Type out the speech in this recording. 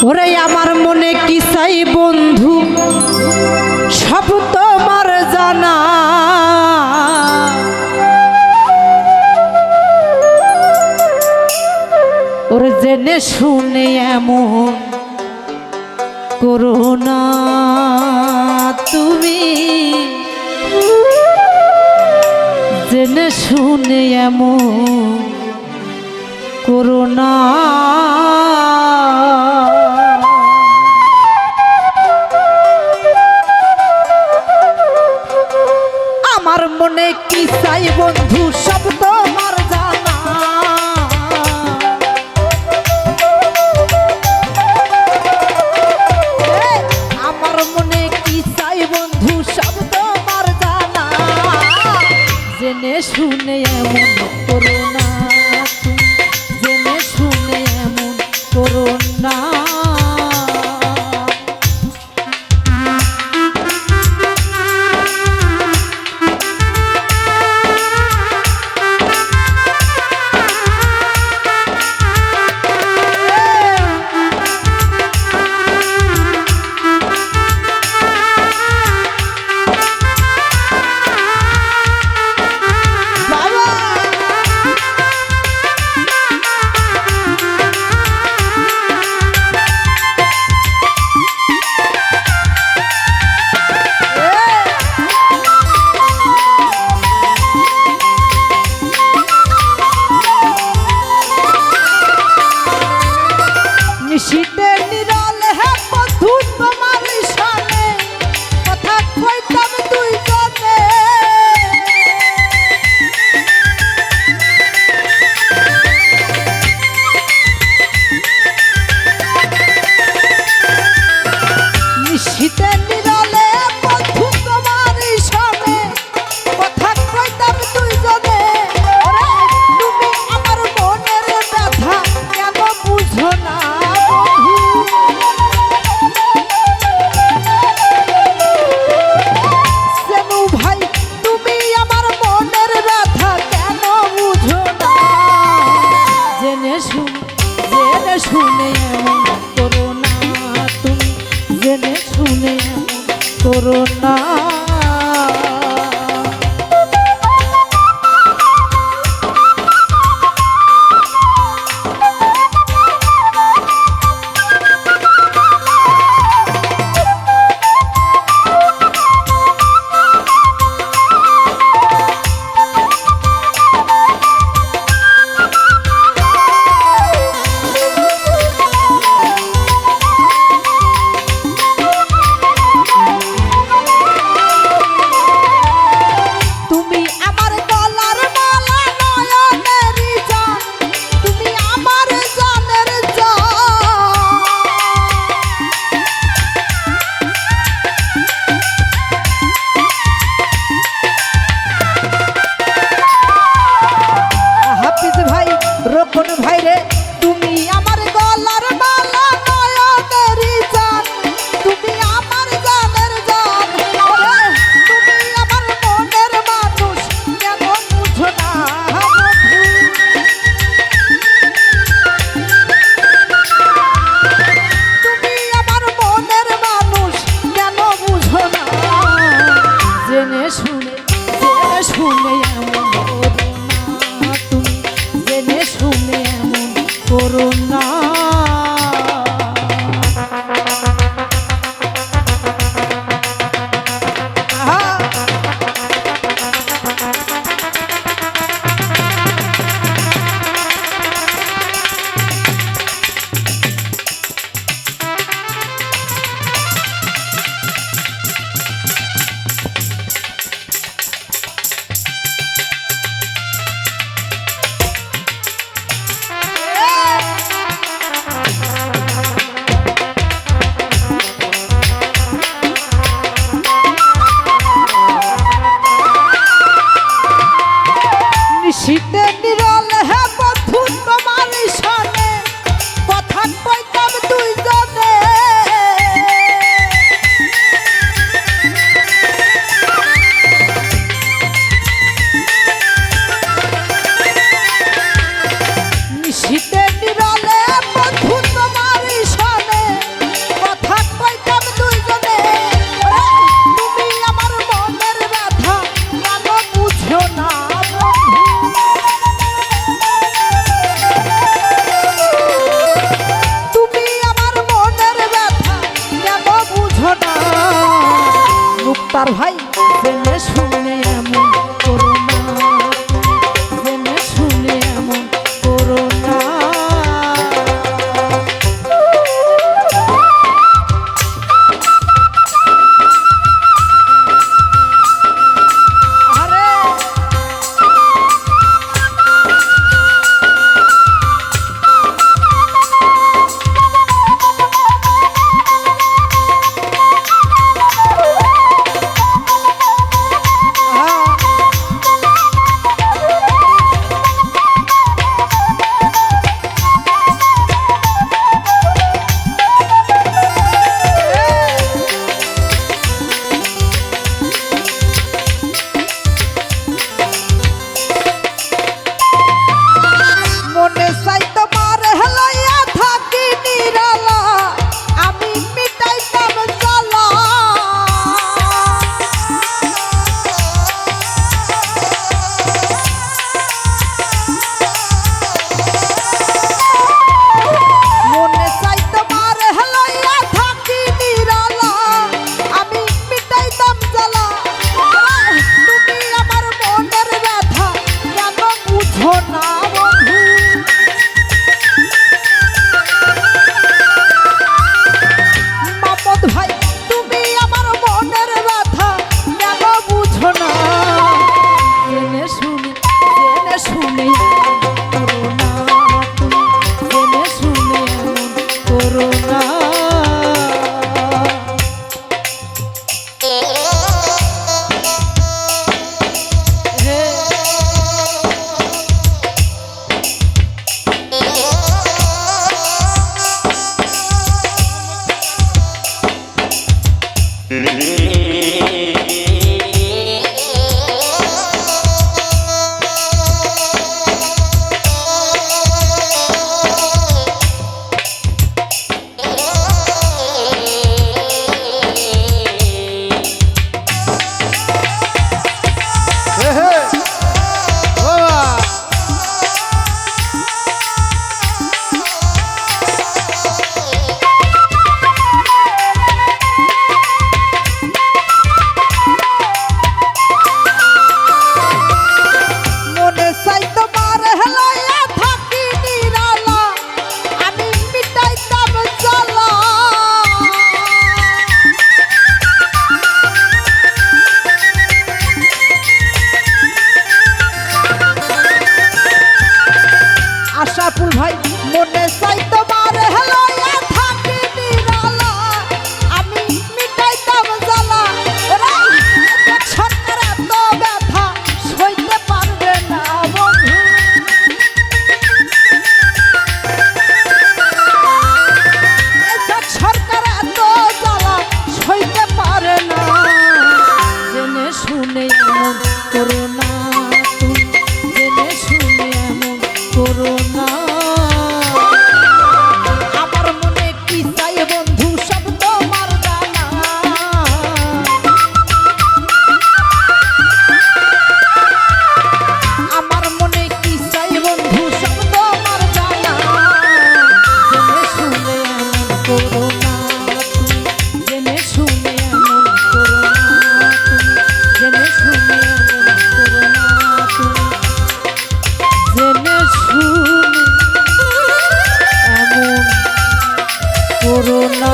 ওরে আমার মনে কি চাই বন্ধু সব তোমার জানা, ওরে জেনে শুনে এমন করো না তুমি, জেনে শুনে এমন করো না। আমার মনে কি চাই বন্ধু সব তোমার জানা, আমার মনে কি চাই বন্ধু সব তোমার জানা, জেনে শুনে এমন করো না তুমি, জেনে শুনে এমন করো না। শীতের নিরলে হে বন্ধু তোমার সামনে কথা কইতাম দুইজনে, শীতের নিরলে বন্ধু তোমার সামনে কথা কইতাম দুইজনে। ওরে তুমি আমার মনের ব্যথা কেন বুঝো না, শুনে এমন করো না তুমি, জেনে শুনে এমন করো না। রোকন ভাই রে তুমি আমার গলার মালা নয়নেরই জান, তুমি আমার জানের জান, তুমি আমার মনের মানুষ কেন বুঝো না বন্ধু, তুমি আমার মনের মানুষ কেন বুঝো না, জেনে শুনে এমন শুনে এমন করো না। শীতের নিরলে হে বন্ধু তোমার সামনে কথা কইতাম দুইজনে, শীতের নিরলে বন্ধু তোমার সামনে মনে চাই তোমার লইয়া থাকি নিরালা আমি মিটাইতাম জ্বালা মনে চাই তোমার লইয়া থাকি নিরালা আমি মিটাইতাম জ্বালা তুমি আমার মনের ব্যথা কেন বুঝো না বন্ধু মামদ ভাই তুমি আমার মনের ব্যথা কেন বুঝো না জেনে শুনে করো না তুমি জেনে শুনে করো না আশাফুল ভাই মনে চাই তোমার লইয়া থাকি নিরালা আমি মিটাইতাম জ্বালা সরকার এত ব্যথা সইতে পারবে না বন্ধু সরকার এত জ্বালা সইতে পারে না জেনে শুনে এমন করো না তুমি জেনে শুনে এমন করো না আমার মনে কি চাই বন্ধু সব তোমার জানা আমার মনে কি চাই বন্ধু সব তোমার জানা জেনে শুনে এমন করো না তুমি জেনে শুনে এমন করো না তুমি জেনে শুনে এমন করো না তুমি জেনে শুনে এমন করো না।